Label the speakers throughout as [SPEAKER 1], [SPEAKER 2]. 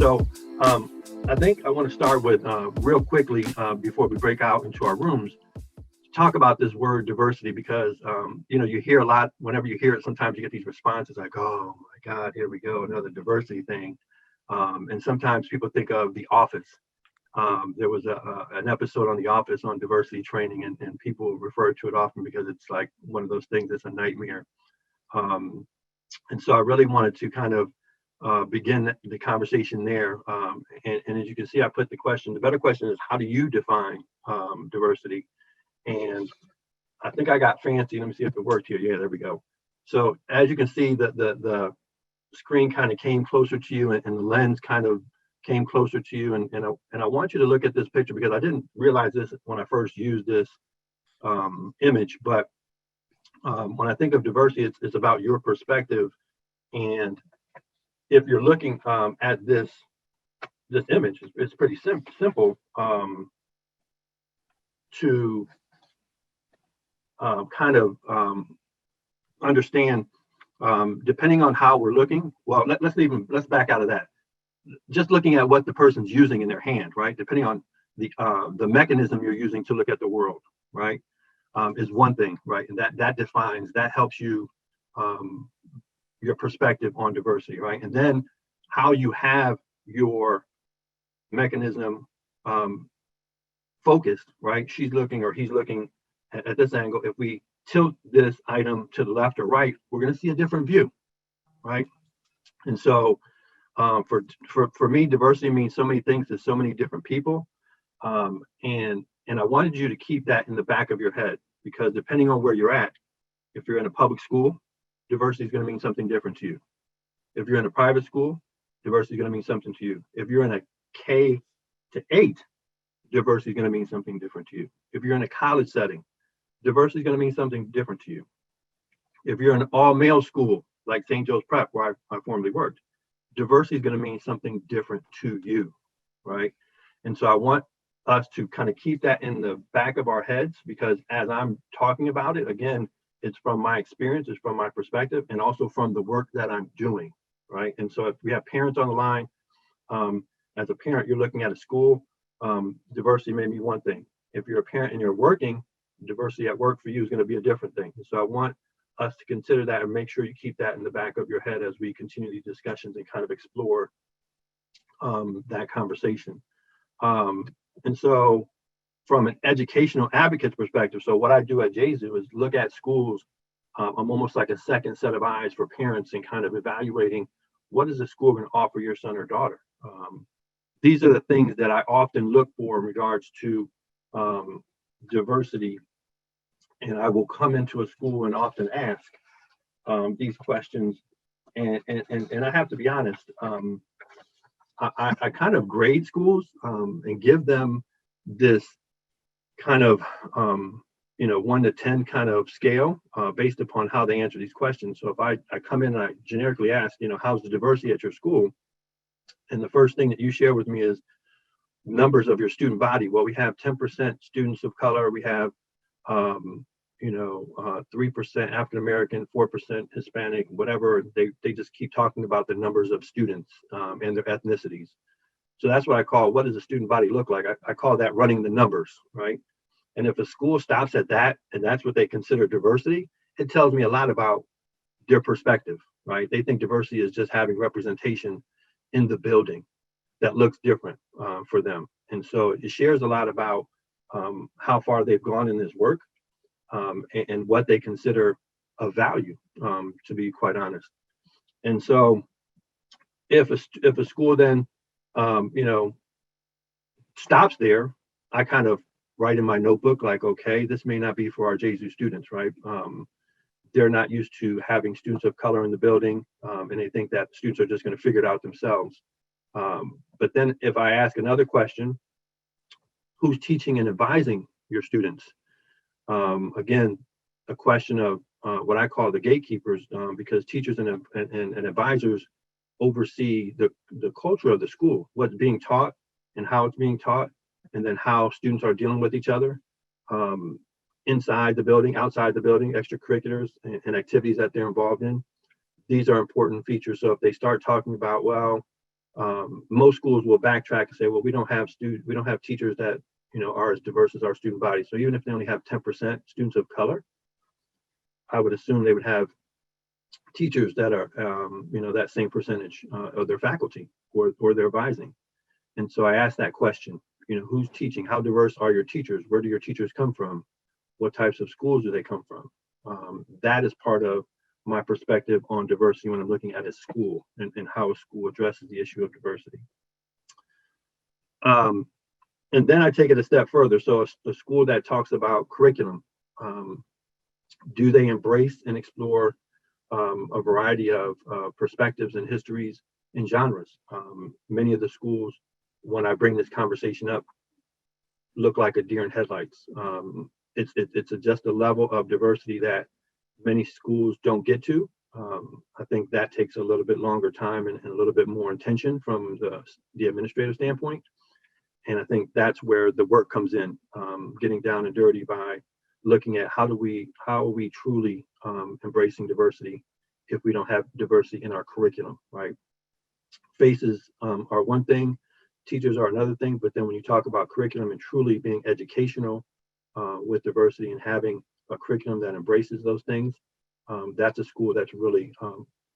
[SPEAKER 1] So I think I want to start with real quickly before we break out into our rooms, talk about this word diversity because you hear a lot. Whenever you hear it, sometimes you get these responses like, "Oh my God, here we go, another diversity thing," and sometimes people think of The Office. There was an episode on The Office on diversity training, and people refer to it often because it's like one of those things that's a nightmare. Um, and so I really wanted to kind of begin the conversation there. And as you can see, I put the question. The better question is, how do you define diversity? And I think I got fancy. Let me see if it worked here. Yeah, there we go. So as you can see, the screen kind of came closer to you, and the lens kind of came closer to you. And I want you to look at this picture because I didn't realize this when I first used this image. But when I think of diversity, it's about your perspective. And if you're looking at this image, it's pretty simple to kind of understand, depending on how we're looking. Well, let's back out of that. Just looking at what the person's using in their hand, right? Depending on the mechanism you're using to look at the world, right, is one thing, right? And that helps you your perspective on diversity, right? And then how you have your mechanism focused, right? She's looking or he's looking at this angle. If we tilt this item to the left or right, we're going to see a different view, right? And so for me, diversity means so many things to so many different people. And I wanted you to keep that in the back of your head, because depending on where you're at, if you're in a public school, diversity is going to mean something different to you. If you're in a private school, diversity is going to mean something to you. If you're in a K-8, diversity is going to mean something different to you. If you're in a college setting, diversity is going to mean something different to you. If you're in an all-male school like St. Joe's Prep, where I formerly worked, diversity is going to mean something different to you, right? And so I want us to kind of keep that in the back of our heads, because as I'm talking about it, again, it's from my experience, it's from my perspective, and also from the work that I'm doing, right? And so if we have parents on the line, as a parent, you're looking at a school, diversity may be one thing. If you're a parent and you're working, diversity at work for you is going to be a different thing. And so I want us to consider that and make sure you keep that in the back of your head as we continue these discussions and kind of explore that conversation. And so from an educational advocate's perspective, so what I do at Jesu is look at schools. I'm almost like a second set of eyes for parents and kind of evaluating, what is the school going to offer your son or daughter? These are the things that I often look for in regards to diversity. And I will come into a school and often ask these questions. And I have to be honest, I kind of grade schools and give them this kind of 1 to 10 kind of scale based upon how they answer these questions. So if I come in and I generically ask, how's the diversity at your school? And the first thing that you share with me is numbers of your student body. Well, we have 10% students of color. We have 3% African American, 4% Hispanic, whatever. They just keep talking about the numbers of students and their ethnicities. So that's what I call, what does a student body look like? I call that running the numbers, right? And if a school stops at that, and that's what they consider diversity, it tells me a lot about their perspective, right? They think diversity is just having representation in the building that looks different for them. And so it shares a lot about how far they've gone in this work and what they consider of value, to be quite honest. And so if a school then stops there, I kind of write in my notebook like, okay, this may not be for our Jesu students, right? They're not used to having students of color in the building, and they think that students are just going to figure it out themselves. But then if I ask another question, who's teaching and advising your students? Again, a question of what I call the gatekeepers, because teachers and advisors oversee the culture of the school, what's being taught and how it's being taught, and then how students are dealing with each other inside the building, outside the building, extracurriculars and activities that they're involved in. These are important features. So if they start talking about, well, Most schools will backtrack and say, well, we don't have teachers that are as diverse as our student body. So even if they only have 10% students of color, I would assume they would have teachers that are that same percentage of their faculty or their advising. And so I asked that question, who's teaching? How diverse are your teachers? Where do your teachers come from? What types of schools do they come from? That is part of my perspective on diversity when I'm looking at a school and how a school addresses the issue of diversity. And then I take it a step further. So a school that talks about curriculum, do they embrace and explore a variety of perspectives and histories and genres? Many of the schools, when I bring this conversation up, look like a deer in headlights. It's just a level of diversity that many schools don't get to. I think that takes a little bit longer time and a little bit more intention from the administrative standpoint. And I think that's where the work comes in, getting down and dirty by looking at how are we truly embracing diversity if we don't have diversity in our curriculum, right? Faces are one thing, teachers are another thing, but then when you talk about curriculum and truly being educational with diversity and having a curriculum that embraces those things, that's a school that's really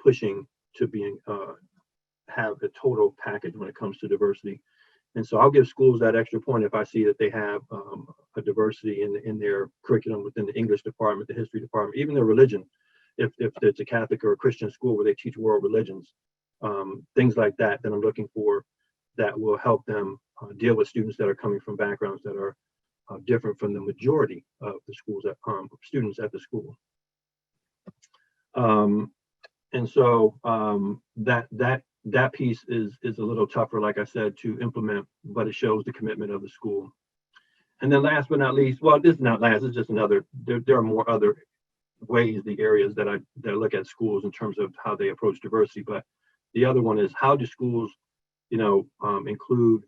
[SPEAKER 1] pushing to have a total package when it comes to diversity. And so I'll give schools that extra point if I see that they have a diversity in their curriculum within the English department, the history department, even their religion. If it's a Catholic or a Christian school where they teach world religions, things like that I'm looking for that will help them deal with students that are coming from backgrounds that are different from the majority of the schools students at the school. And so that piece is a little tougher, like I said, to implement, but it shows the commitment of the school. And then last but not least, well, this is not last, it's just another, there are more other ways, the areas that I look at schools in terms of how they approach diversity. But the other one is, how do schools, include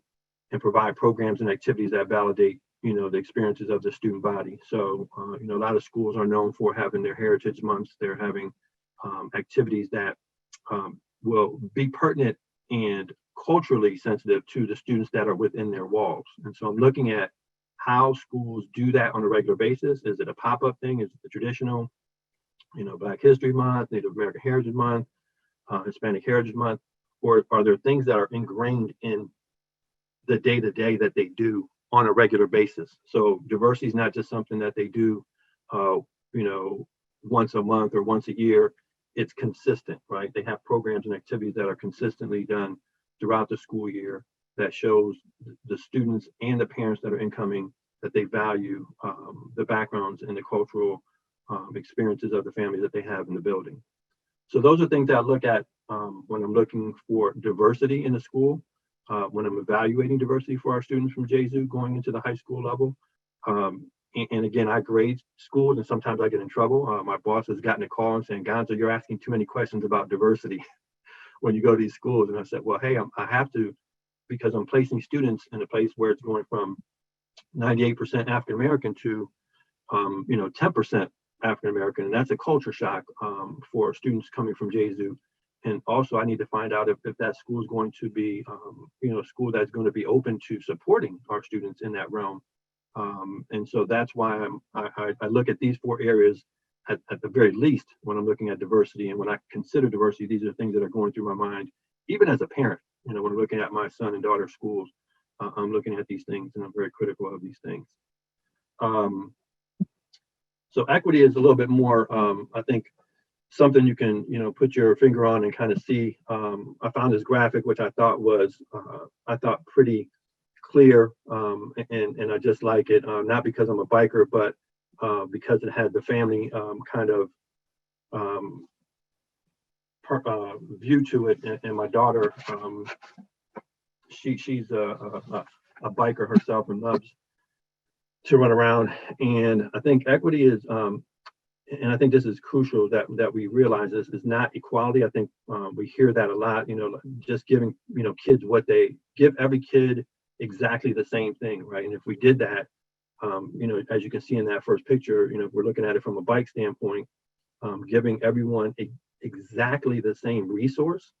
[SPEAKER 1] and provide programs and activities that validate, the experiences of the student body. So, a lot of schools are known for having their heritage months. They're having activities that will be pertinent and culturally sensitive to the students that are within their walls. And so I'm looking at how schools do that on a regular basis. Is it a pop-up thing? Is it the traditional, Black History Month, Native American Heritage Month, Hispanic Heritage Month, or are there things that are ingrained in the day-to-day that they do on a regular basis? So diversity is not just something that they do, once a month or once a year. It's consistent, right? They have programs and activities that are consistently done throughout the school year that shows the students and the parents that are incoming that they value the backgrounds and the cultural experiences of the families that they have in the building. So those are things that I look at when I'm looking for diversity in the school, when I'm evaluating diversity for our students from JZU going into the high school level. And again, I grade schools and sometimes I get in trouble. My boss has gotten a call and saying, Gonzo, you're asking too many questions about diversity when you go to these schools. And I said, well, hey, I have to, because I'm placing students in a place where it's going from 98% African-American to, 10% African-American. And that's a culture shock for students coming from JZU. And also I need to find out if that school is going to be, a school that's going to be open to supporting our students in that realm. And so that's why I look at these 4 areas at the very least when I'm looking at diversity. And when I consider diversity, these are things that are going through my mind, even as a parent. When I'm looking at my son and daughter's schools, I'm looking at these things and I'm very critical of these things. So equity is a little bit more, I think, something you can, put your finger on and kind of see. I found this graphic, which I thought was, pretty clear, and I just like it, not because I'm a biker, but because it had the family kind of view to it. And my daughter, she's a biker herself and loves to run around. And I think equity is, and I think this is crucial that we realize this is not equality. I think we hear that a lot, just giving, kids what they give every kid exactly the same thing, right? And if we did that, as you can see in that first picture, if we're looking at it from a bike standpoint, giving everyone exactly the same resource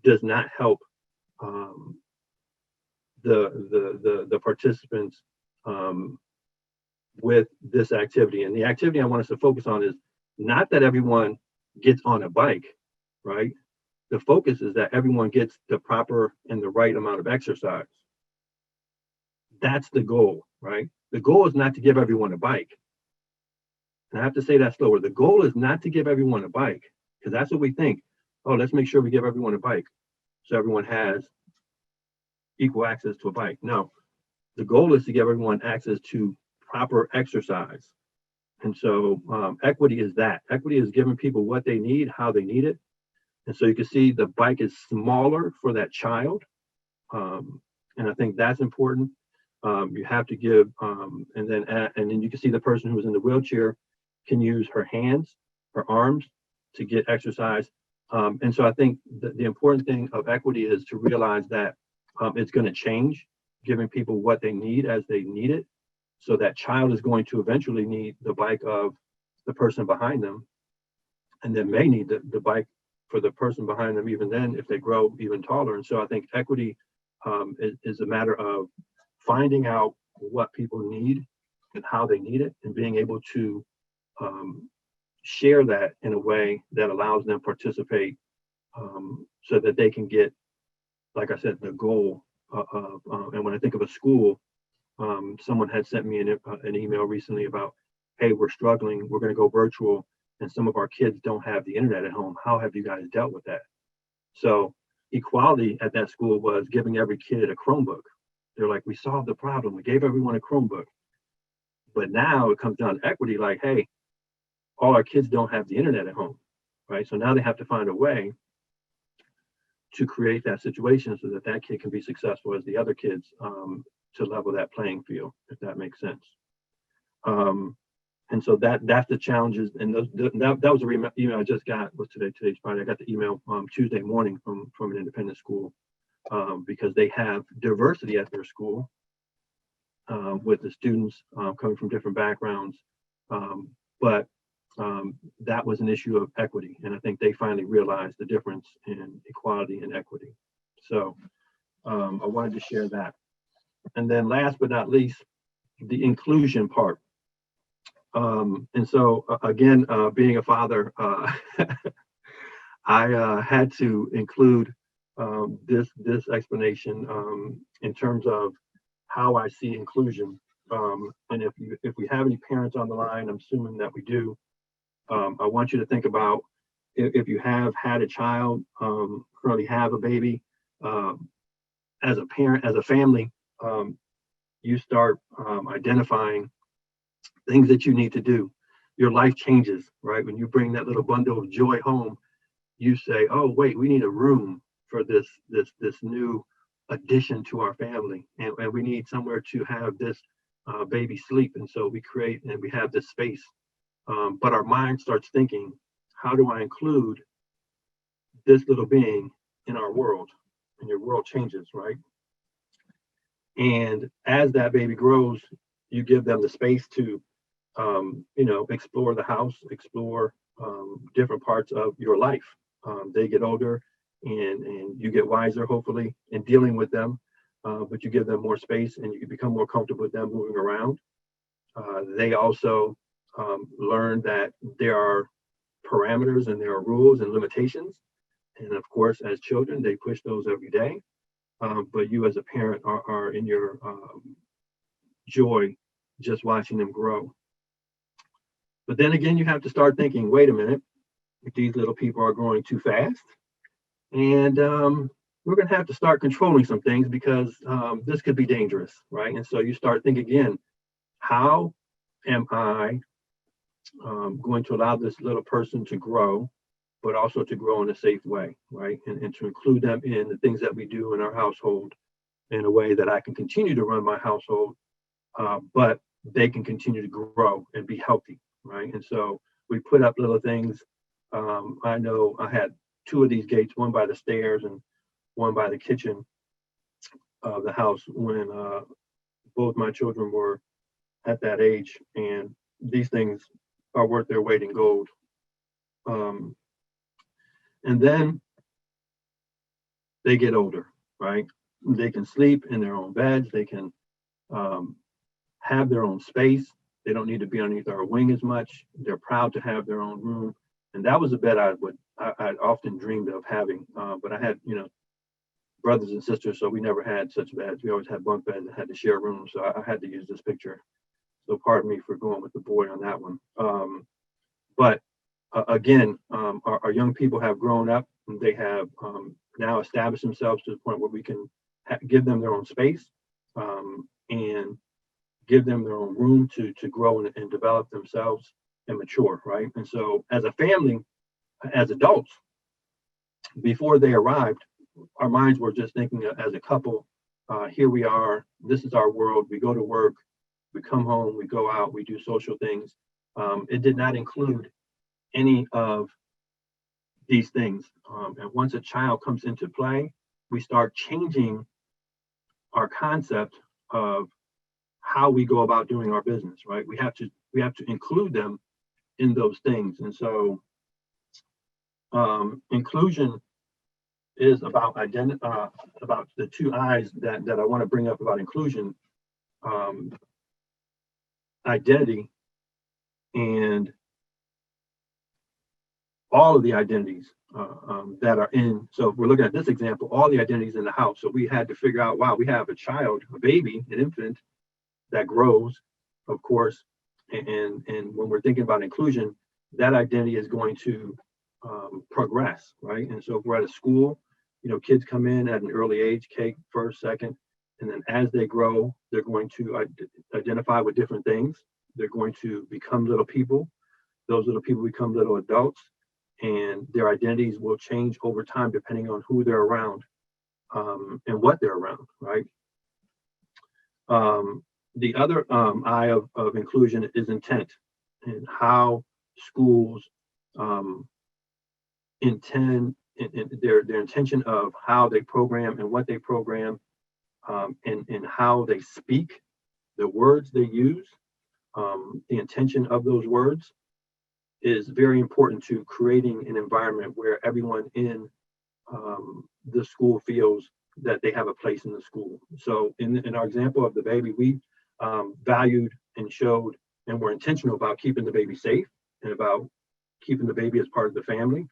[SPEAKER 1] does not help um, the participants with this activity. And the activity I want us to focus on is not that everyone gets on a bike, right? The focus is that everyone gets the proper and the right amount of exercise. That's the goal, right? The goal is not to give everyone a bike. And I have to say that slower. The goal is not to give everyone a bike, because that's what we think. Oh, let's make sure we give everyone a bike so everyone has equal access to a bike. No, the goal is to give everyone access to proper exercise. And so equity is that. Equity is giving people what they need, how they need it. And so you can see the bike is smaller for that child. And I think that's important. You have to give, and then you can see the person who's in the wheelchair can use her hands, her arms to get exercise. And so I think the important thing of equity is to realize that it's going to change, giving people what they need as they need it. So that child is going to eventually need the bike of the person behind them, and then may need the bike for the person behind them even then if they grow even taller. And so I think equity is a matter of finding out what people need and how they need it, and being able to share that in a way that allows them to participate, so that they can get, like I said, the goal of, and when I think of a school, someone had sent me an email recently about, hey, we're struggling, we're going to go virtual, and some of our kids don't have the internet at home. How have you guys dealt with that? So equality at that school was giving every kid a Chromebook. They're like, we solved the problem. We gave everyone a Chromebook. But now it comes down to equity, like, hey, all our kids don't have the internet at home, right? So now they have to find a way to create that situation so that that kid can be successful as the other kids, to level that playing field, if that makes sense. And so that's the challenges. And that was a email I just got. Was today's Friday? I got the email Tuesday morning from an independent school, because they have diversity at their school, with the students coming from different backgrounds, but that was an issue of equity, and I think they finally realized the difference in equality and equity. So I wanted to share that. And then last but not least, the inclusion part. And so again, being a father, I had to include this explanation in terms of how I see inclusion. And if we have any parents on the line, I'm assuming that we do. I want you to think about, if you have had a child, currently have a baby, as a parent, as a family, you start identifying things that you need to do. Your life changes, right? When you bring that little bundle of joy home, you say, oh, wait, we need a room for this new addition to our family. And we need somewhere to have this baby sleep. And so we create and we have this space. But our mind starts thinking, how do I include this little being in our world? And your world changes, right? And as that baby grows, you give them the space to, explore the house, explore different parts of your life. They get older, and you get wiser, hopefully, in dealing with them, but you give them more space and you can become more comfortable with them moving around. They also learn that there are parameters and there are rules and limitations. And of course, as children, they push those every day. But you as a parent are in your joy just watching them grow. But then again, you have to start thinking, wait a minute, these little people are growing too fast. And we're going to have to start controlling some things, because this could be dangerous, right? And so you start thinking again, how am I going to allow this little person to grow, but also to grow in a safe way, right? And to include them in the things that we do in our household in a way that I can continue to run my household, but they can continue to grow and be healthy, right? And so we put up little things. I know I had two of these gates, one by the stairs and one by the kitchen of the house when both my children were at that age. And these things are worth their weight in gold. And then they get older, right? They can sleep in their own beds. They can have their own space. They don't need to be underneath our wing as much. They're proud to have their own room. And that was a bed I often dreamed of having. But I had, brothers and sisters, so we never had such beds. We always had bunk beds that had to share rooms. So I had to use this picture. So pardon me for going with the boy on that one. But again, our young people have grown up and they have now established themselves to the point where we can give them their own space and give them their own room to grow and develop themselves and mature, right? And so as a family, as adults, before they arrived, our minds were just thinking as a couple, here we are, this is our world, we go to work, we come home, we go out, we do social things. It did not include any of these things. And once a child comes into play, we start changing our concept of how we go about doing our business, right? We have to include them in those things. And so inclusion is about about the two I's that I want to bring up about inclusion, identity, and all of the identities that are in. So if we're looking at this example, all the identities in the house. So we had to figure out, wow, we have a child, a baby, an infant that grows, of course, and when we're thinking about inclusion, that identity is going to progress, right? And so if we're at a school, kids come in at an early age, K, first, second, and then as they grow, they're going to identify with different things. They're going to become little people. Those little people become little adults, and their identities will change over time depending on who they're around and what they're around, right? The other I of inclusion is intent, and how schools intend their intention of how they program and what they program, and how they speak, the words they use, the intention of those words is very important to creating an environment where everyone in the school feels that they have a place in the school. So in our example of the baby, we valued and showed and were intentional about keeping the baby safe and about keeping the baby as part of the family,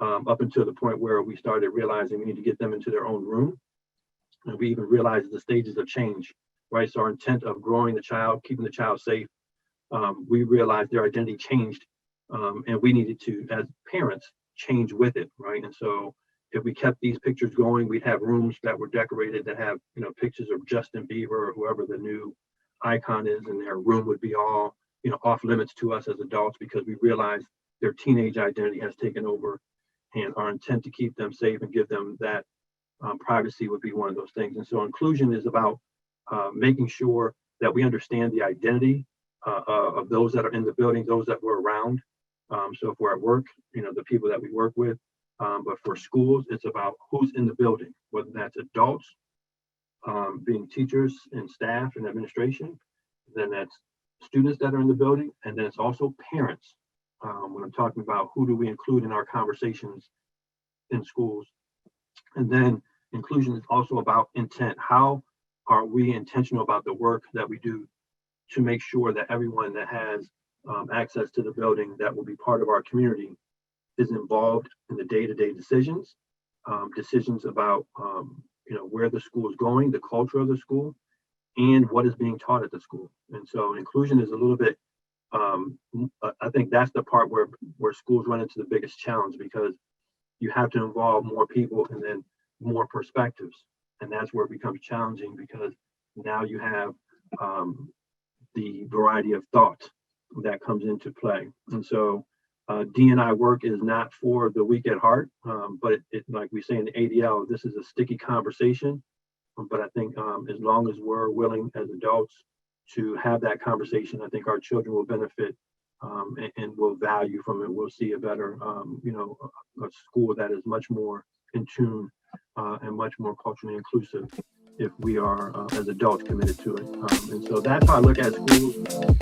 [SPEAKER 1] up until the point where we started realizing we need to get them into their own room. And we even realized the stages of change, right? So our intent of growing the child, keeping the child safe, we realized their identity changed, and we needed to, as parents, change with it, right? And so if we kept these pictures going, we'd have rooms that were decorated that have, pictures of Justin Bieber or whoever the new icon is, and their room would be all, off limits to us as adults because we realized their teenage identity has taken over, and our intent to keep them safe and give them that privacy would be one of those things. And so inclusion is about making sure that we understand the identity of those that are in the building, those that we're around. So if we're at work, the people that we work with. But for schools, it's about who's in the building, whether that's adults, being teachers and staff and administration, then that's students that are in the building, and then it's also parents. When I'm talking about who do we include in our conversations in schools. And then inclusion is also about intent. How are we intentional about the work that we do to make sure that everyone that has access to the building that will be part of our community is involved in the day-to-day decisions, decisions about where the school is going, the culture of the school, and what is being taught at the school. And so inclusion is a little bit, I think that's the part where schools run into the biggest challenge, because you have to involve more people and then more perspectives. And that's where it becomes challenging, because now you have the variety of thought that comes into play. And so D&I work is not for the weak at heart, but it, like we say in the ADL, this is a sticky conversation. But I think as long as we're willing as adults to have that conversation, I think our children will benefit and will value from it. We'll see a better, a school that is much more in tune and much more culturally inclusive if we are, as adults, committed to it. And so that's how I look at schools.